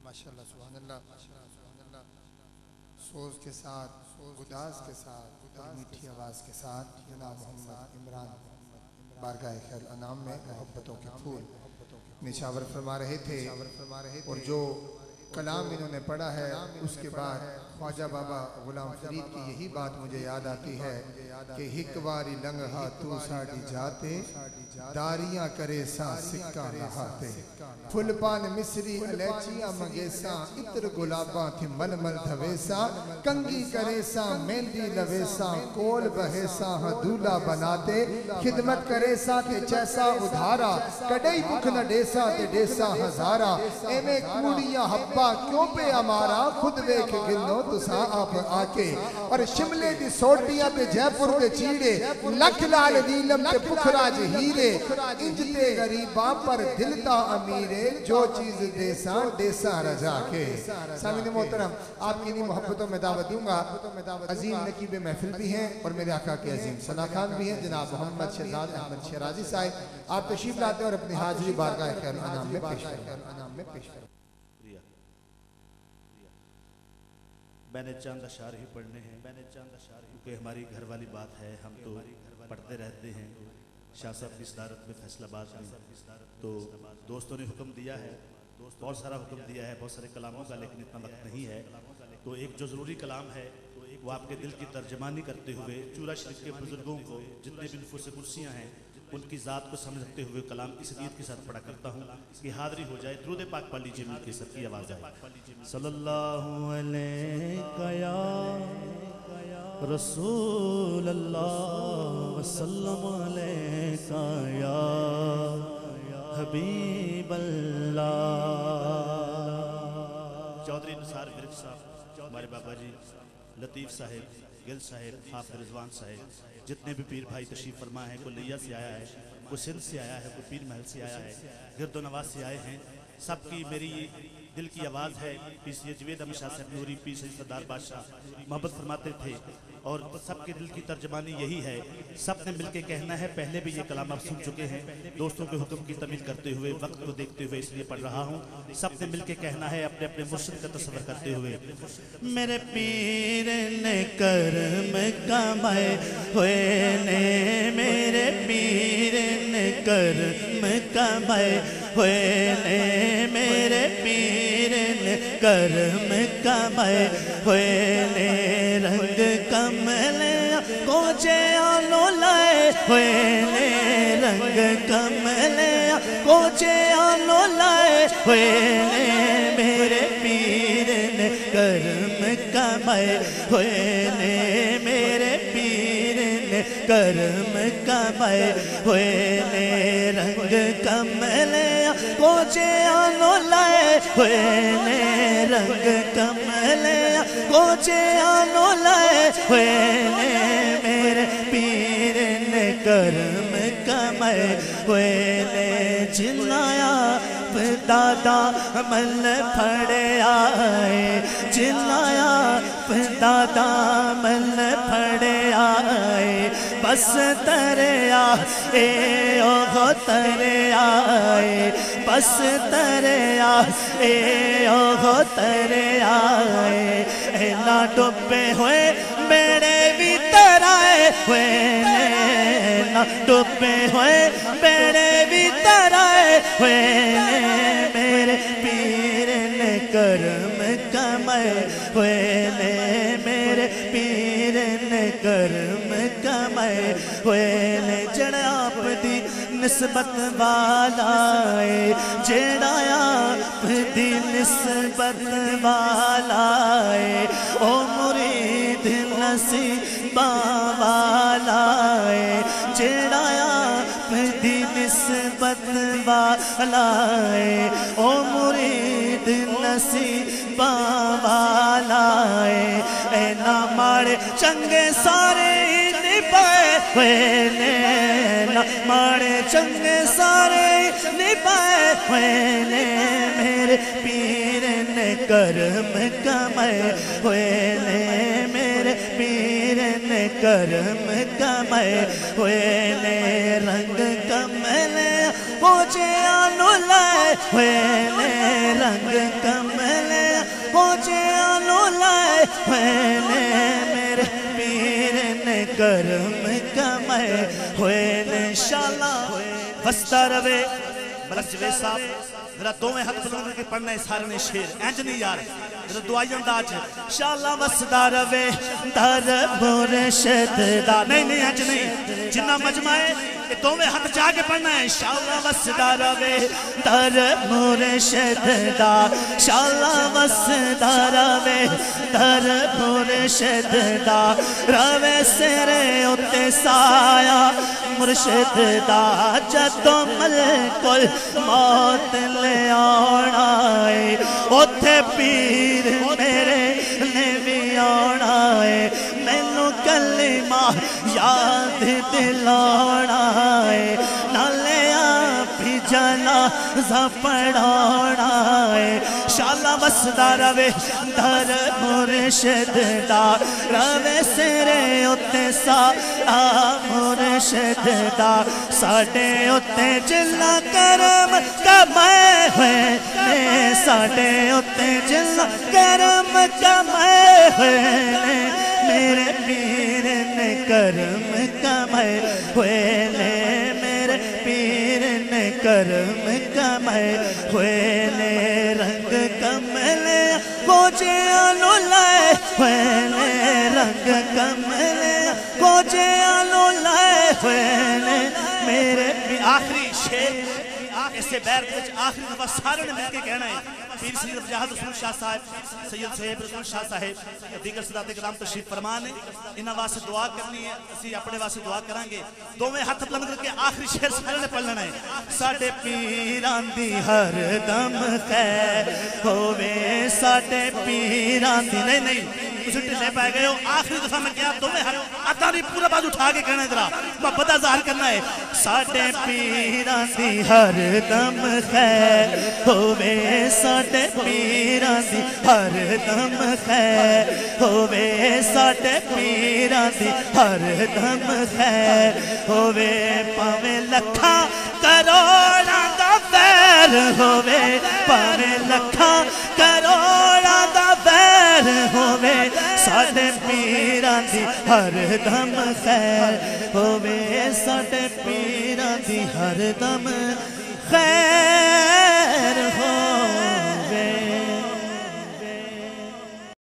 माशाअल्लाह सुभान अल्लाह सोज के साथ गुदास के साथ और मीठी आवाज़ के साथ जनाब मोहम्मद इमरान बारगाह खैर अनाम में मोहब्बतों के फूल निछावर फरमा रहे थे। और जो कलाम इन्होंने पढ़ा है उसके बाद ख्वाजा बाबा गुलाम फरीद की यही बात मुझे याद आती है कि हिकवारी लंगहा तू साड़ी जाते दारियां करे सा सिक्का नहाते फुलपान मिसरी अलैचियां मंगेसा इत्र गुलाबा थी मलमल धवेसा कंगी करेसा मेहंदी लवेसा कोल बहेसा हदूला बनाते खिदमत करेसा ते चैसा उधारा कड़ई भुख न डेसा ते डेसा हजारा एवें कूड़ियां हब्बा क्यों पे हमारा खुद वेख गिनो तुसा आप आके और शिमले दी सोटियां ते जयपुर दे चीड़े लख लाल नीलम ते पुखराज हीरे इंजते गरीबा पर दिलता अमीरे जो चीज देसा देसा रजा के। सामने मोहतरम आपकी इन्हीं मोहब्बतों में दावत दूंगा। अजीम नकीब महफिल भी हैं और मेरे आका के अजीम सना खान भी हैं जनाब मोहम्मद शहजाद अहमद शराजी साहब आप तशरीफ लाते हैं और अपनी हाजिरी बारगाह खैर अनाम में पेश करें। मैंने चंद अशार ही पढ़ने हैं क्योंकि हमारी घर वाली बात है, हम तो पढ़ते रहते हैं। शाह साहब की सदारत में फैसलाबाद में तो दोस्तों ने हुक्म दिया है, बहुत सारा हुक्म दिया है, बहुत सारे कलामों का, लेकिन इतना वक्त नहीं है। तो एक जो ज़रूरी कलाम है वो आपके दिल की तर्जमानी करते हुए चूरा शरीफ के बुजुर्गों को जितने भी नुफूस कुर्सियाँ हैं उनकी ज़ात को समझते हुए कलाम इस नीयत के साथ पढ़ा करता हूँ कि हाज़री हो जाए। दुरूद पाक पढ़ लीजिए, मिलके सबकी आवाज़ आए। सल्लल्लाहु अलैका या रसूल अल्लाह वसल्लम अलैका या हबीब अल्लाह। चौधरी निसार विरक साहब, हमारे बाबा जी लतीफ़ साहिब, गिल साहिब, हाफ़िज़ रिज़वान साहिब, जितने भी पीर भाई तशरीफ़ फरमा है, कोई लिया से आया है, कोई सिंध से आया है, कोई पीर महल से आया है, गिरदो नवाज से आए हैं, सबकी मेरी दिल की आवाज़ है। पी सी जवेद अहमद शाह साहब नूरी, पी सी सरदार बादशाह मोहब्बत फरमाते थे और सबके दिल की तर्जमानी यही है। सब ने मिलके कहना है, पहले भी ये कलाम आप सुन चुके हैं, दोस्तों के हुक्म की तमीज़ करते हुए, वक्त को देखते हुए इसलिए पढ़ रहा हूँ। सब ने मिलके कहना है अपने अपने मुर्शिद का तस्वर करते हुए। मेरे पीर ने करम कमाए हुए ने, मेरे पीर ने करम कमाए हुए ने, मेरे पीर ने करम कमाए हुए ने, रंग कमल कोचे आलो लाए हुए ने, रंग कमल कोचे आलो लाए हुए ने, मेरे पीर ने करम कमाए हुए ने, मेरे पीर ने करम कमाए हुए ने, रंग कमल कोचे आलो लाए हुए ने, रंग कमल कोचे आलो लाए हुए ने, मेरे पीर ने करम कमाए हुए ने। चिल्लाया दादा मल फड़े आए, चिल्लाया दादा मल फड़े आए, बस तरे आए ओ तरे आए, बस तरे आए ओ तरे आए, ना डुबे हुए बेड़े भी तराए हुए ने, ना डुबे हुए बेड़े भी तराए हुए ने, मेरे पीर ने करम कमाए हुए ने, मेरे पीर ने करम कमाए हुए ने। जड़ा आप दी निस्बत वाला है, जेड़ा आप दी निस्बत वाला है, ओ मुरीद नसीबा वाला है, जेड़ा आप दी निस्बत वाला है, ओ मुरीद नसीबा वाला है। ए ना माड़े चंगे सारे निभाए हुए ने, ना माड़े चंगे सारे निभाए हुए ने, मेरे पीर ने करम कमाए हुए ने, मेरे पीर ने करम कमाए हुए ने, रंग कमल कोचे आलो लाए ہوئے نے رنگ کملے پہنچیا نو لائے ہوئے نے میرے پیر نے کرم کمائے ہوئے نے انشاءاللہ وستا روے ملک جوید صاحب ذرا دوویں ہاتھ بلند کر کے پڑھنا ہے سارے نے شیر انج نہیں یار ذرا دعائی انداز انشاءاللہ وسدا روے در مرشد دا نہیں انج نہیں جنہ مجمع ہے یہ دوویں ہاتھ جا کے پڑھنا ہے انشاءاللہ وسدا روے در مرشد دا انشاءاللہ وسدا روے در مرشد دا روے سرے اتے سایہ مرشد دا جدو ملک الموت لے آنا ہے اتھے پیر میرے نے بھی آنا ہے مینوں کلمہ یاد دلانا ہے نالیاں بھی جنازہ پڑھانا ہے انشاءاللہ وسدا روے در مرشد دا روے سرے اتے سایہ مرشد دا ساڑھے اتے جلہ کرم کمائے ہوئے ساڑھے اتے جلہ کرم کمائے ہوئے میرے پیر نے کرم کمائے ہوئے میرے پیر نے کرم کمائے ہوئے رنگ کملے پہنچیا نو لائے ہوئے رنگ کملے پہنچیا نو لائے ہوئے میرے آخری شیر اس سے بیر کچھ آخری دفعہ سارے نے مل کے کہنا ہے پیر سید وجاہت رسول شاہ صاحب سید صحیب رسول شاہ صاحب دیگر صدات کرام تشریف فرمان ہے انہاں واسے دعا کرنی ہے اسی اپنے واسے دعا کرانگے دوویں ہاتھ بلند کر کے آخری شعر سارے نے پڑھ لینا ہے ساڈے پیران دی ہر دم خیر ہووے ساڈے پیران دی نہیں اسے ٹلے پائے گئے ہو آخری دفعہ میں کیا دوویں ہاتھ اتاری پورا باز اٹھا کے کہنا ہے ذرا محبت ظاہر کرنا ہے ساڈے پیران دی ہر دم خیر ہووے ساڈے پیران دی ہر دم خیر ہووے ساڈے پیران دی ہر دم خیر ہووے پاویں لکھاں کروڑاں دا ویر ہووے پاویں لکھاں کروڑاں دا ویر ہووے ساڈے پیران دی ہر دم خیر ہووے ساڈے پیران دی ہر دم خیر ہو